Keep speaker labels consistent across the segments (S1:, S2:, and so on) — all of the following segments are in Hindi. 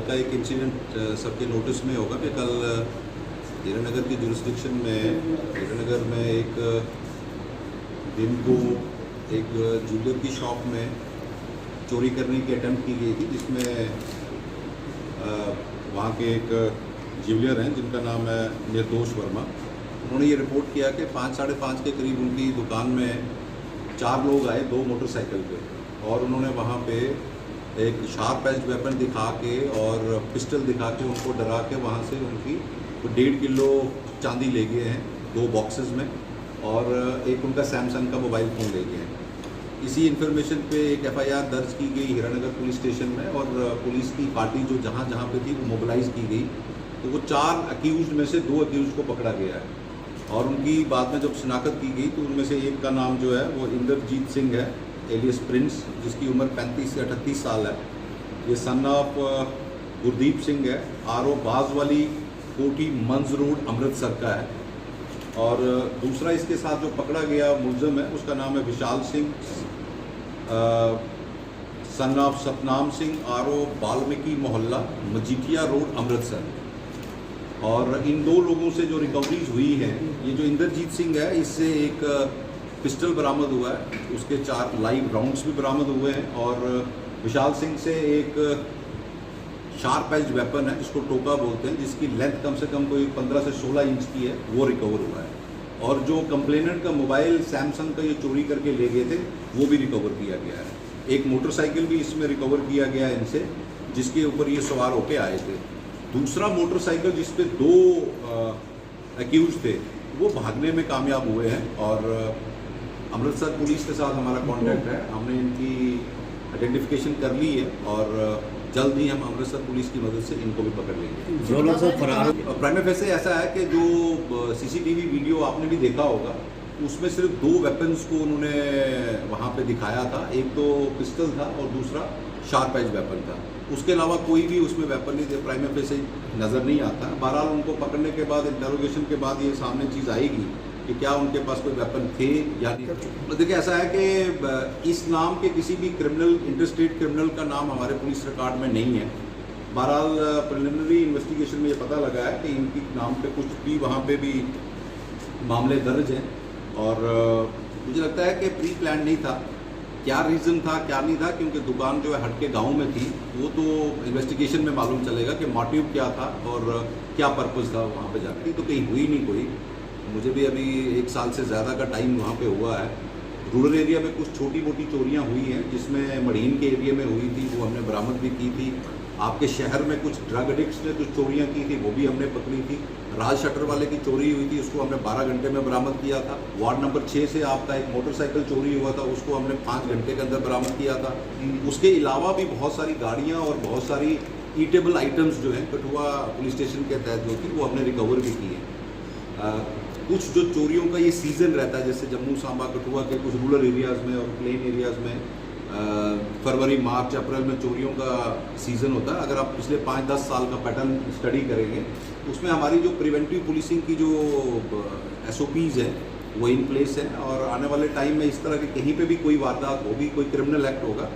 S1: का एक इंसिडेंट सबके नोटिस में होगा कि कल हीरानगर की जुरिस्डिक्शन में हीरानगर में एक दिन को एक ज्वेलर की शॉप में चोरी करने की अटेम्प्ट की गई थी, जिसमें वहाँ के एक ज्वेलर हैं जिनका नाम है निर्दोष वर्मा। उन्होंने ये रिपोर्ट किया कि 5-5:30 के करीब उनकी दुकान में 4 लोग आए 2 मोटरसाइकिल पे, और उन्होंने वहाँ पे एक शार्प एज वेपन दिखा के और पिस्टल दिखा के उनको डरा के वहाँ से उनकी 1.5 किलो चांदी ले गए हैं 2 बॉक्सेस में, और एक उनका सैमसंग का मोबाइल फ़ोन ले गए हैं। इसी इन्फॉर्मेशन पे एक FIR दर्ज की गई हीरानगर पुलिस स्टेशन में, और पुलिस की पार्टी जो जहाँ पे थी वो मोबिलाइज़ की गई। तो वो 4 अक्यूज़ में से 2 अक्यूज़ को पकड़ा गया है, और उनकी बाद में जब शिनाख्त की गई तो उनमें से एक का नाम जो है वो इंद्रजीत सिंह है एलियस प्रिंस, जिसकी उम्र 35 से 38 साल है। ये सन ऑफ गुरदीप सिंह है, RO बाजवाली कोठी मंज रोड अमृतसर का है। और दूसरा इसके साथ जो पकड़ा गया मुलज़म है उसका नाम है Vishal Singh, son of Satnam Singh, RO Balmiki Mohalla Majithia road Amritsar. और इन 2 लोगों से जो रिकवरीज हुई हैं, ये जो इंद्रजीत सिंह है इससे एक पिस्टल बरामद हुआ है, उसके 4 लाइव राउंड्स भी बरामद हुए हैं, और विशाल सिंह से एक शार्प एज वेपन है जिसको टोका बोलते हैं, जिसकी लेंथ कम से कम कोई 15 से 16 इंच की है, वो रिकवर हुआ है। और जो कंप्लेनेंट का मोबाइल सैमसंग का ये चोरी करके ले गए थे वो भी रिकवर किया गया है। एक मोटरसाइकिल भी इसमें रिकवर किया गया है इनसे, जिसके ऊपर ये सवार होके आए थे। दूसरा मोटरसाइकिल जिस पे 2 अक्यूज थे वो भागने में कामयाब हुए हैं, और अमृतसर पुलिस के साथ हमारा कांटेक्ट है, हमने इनकी आइडेंटिफिकेशन कर ली है, और जल्द ही हम अमृतसर पुलिस की मदद से इनको भी पकड़ लेंगे।
S2: जो लोग सब फरार
S1: प्राइम फेस से ऐसा है कि जो CCTV वीडियो आपने भी देखा होगा उसमें सिर्फ 2 वेपन्स को उन्होंने वहाँ पे दिखाया था, एक तो पिस्टल था और दूसरा शार्प एज वेपन था। उसके अलावा कोई भी उसमें वेपन नहीं थे, प्राइम फेस से नज़र नहीं आता। बहरहाल उनको पकड़ने के बाद इंटरोगेशन के बाद ये सामने चीज़ आएगी कि क्या उनके पास कोई वेपन थे या नहीं। देखिए ऐसा है कि इस नाम के किसी भी क्रिमिनल, इंटरस्टेट क्रिमिनल का नाम हमारे पुलिस रिकॉर्ड में नहीं है। बहरहाल प्रिलिमिनरी इन्वेस्टिगेशन में ये पता लगा है कि इनके नाम पे कुछ भी वहाँ पे भी मामले दर्ज हैं, और मुझे लगता है कि प्री प्लान नहीं था। क्या रीज़न था क्या नहीं था, क्योंकि दुकान जो है हट के गाँव में थी, वो तो इन्वेस्टिगेशन में मालूम चलेगा कि मोटिव क्या था और क्या पर्पज़ था वहाँ पे जाकर। तो कहीं हुई नहीं कोई। मुझे भी अभी 1 साल से ज़्यादा का टाइम वहाँ पे हुआ है। रूरल एरिया में कुछ छोटी मोटी चोरियाँ हुई हैं, जिसमें मढ़ीन के एरिया में हुई थी, वो हमने बरामद भी की थी। आपके शहर में कुछ ड्रग एडिक्ट्स ने कुछ चोरियाँ की थी, वो भी हमने पकड़ी थी। राज शटर वाले की चोरी हुई थी, उसको हमने 12 घंटे में बरामद किया था। वार्ड नंबर 6 से आपका एक मोटरसाइकिल चोरी हुआ था, उसको हमने 5 घंटे के अंदर बरामद किया था। उसके अलावा भी बहुत सारी गाड़ियाँ और बहुत सारी ईटेबल आइटम्स जो हैं कठुआ पुलिस स्टेशन के तहत जो थी वो हमने रिकवर भी की है। कुछ जो चोरियों का ये सीज़न रहता है, जैसे जम्मू सांबा कठुआ के कुछ रूरल एरियाज़ में और प्लेन एरियाज़ में फरवरी मार्च अप्रैल में चोरियों का सीज़न होता है। अगर आप पिछले 5-10 साल का पैटर्न स्टडी करेंगे उसमें हमारी जो प्रिवेंटिव पुलिसिंग की जो SOPs हैं वो इन प्लेस है, और आने वाले टाइम में इस तरह के कहीं पे भी कोई वारदात होगी, कोई क्रिमिनल एक्ट होगा,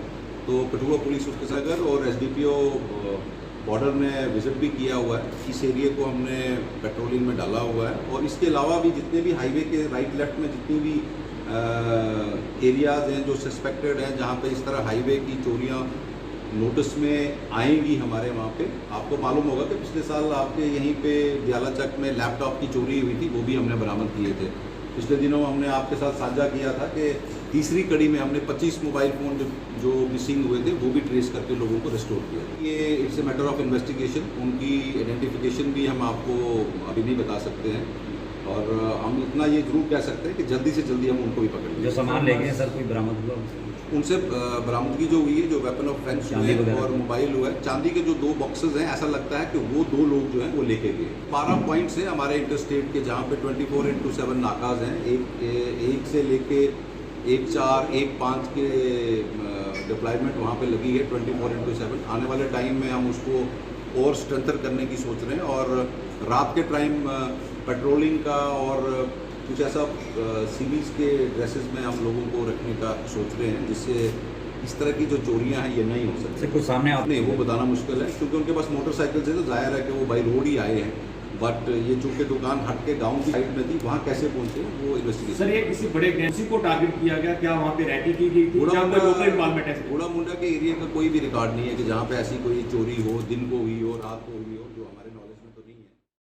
S1: तो कठुआ पुलिस उसके सागर और SDPO बॉर्डर ने विजिट भी किया हुआ है। इस एरिया को हमने पेट्रोलिंग में डाला हुआ है, और इसके अलावा भी जितने भी हाईवे के राइट लेफ्ट में जितनी भी एरियाज़ हैं जो सस्पेक्टेड हैं, जहाँ पे इस तरह हाईवे की चोरियाँ नोटिस में आएंगी हमारे वहाँ पे। आपको मालूम होगा कि पिछले साल आपके यहीं पे दियाला चक में लैपटॉप की चोरी हुई थी, वो भी हमने बरामद किए थे। पिछले दिनों हमने आपके साथ साझा किया था कि तीसरी कड़ी में हमने 25 मोबाइल फ़ोन जो मिसिंग हुए थे वो भी ट्रेस करके लोगों को रिस्टोर किया। ये it's a matter of investigation. उनकी आइडेंटिफिकेशन भी हम आपको अभी नहीं बता सकते हैं, और हम इतना ये जरूर कह सकते हैं कि जल्दी से जल्दी हम उनको भी पकड़ लेंगे।
S2: जो सामान ले गए सर, कोई बरामद हुआ
S1: उनसे बरामदगी जो हुई है, जो वेपन ऑफ ऑफेंस हुए हैं और मोबाइल हुआ है। चांदी के जो 2 बॉक्सेस हैं, ऐसा लगता है कि वो 2 लोग जो हैं वो लेके गए। 12 पॉइंट्स हैं हमारे इंटरस्टेट के, जहाँ पे 24/7 नाकाज हैं। एक से लेके 1-4, 1-5 के डिप्लॉयमेंट वहाँ पे लगी है 24/7। आने वाले टाइम में हम उसको और स्ट्रेंथन करने की सोच रहे हैं, और रात के टाइम पेट्रोलिंग का और कुछ ऐसा सिविल्स के ड्रेसेस में हम लोगों को रखने का सोच रहे हैं, जिससे इस तरह की जो चोरियां हैं ये नहीं हो सकती।
S2: से कुछ सामने आप
S1: नहीं, वो बताना मुश्किल है क्योंकि उनके पास मोटरसाइकिल से तो जाहिर है कि वो बाई रोड ही आए हैं, बट ये चूंकि दुकान हट के गाँव की साइड में थी, वहाँ कैसे पहुँचे वो इन्वेस्टिगेशन।
S3: सर, ये किसी बड़े गैंग को टारगेट किया गया, क्या वहाँ पे रैकी की गई थी, क्या कोई लोकल इन्वॉल्वमेंट है?
S1: बूढ़ा मुंडा के एरिया का कोई भी रिकॉर्ड नहीं है कि जहाँ पे ऐसी कोई चोरी हो, दिन को हुई हो, रात को हुई हो।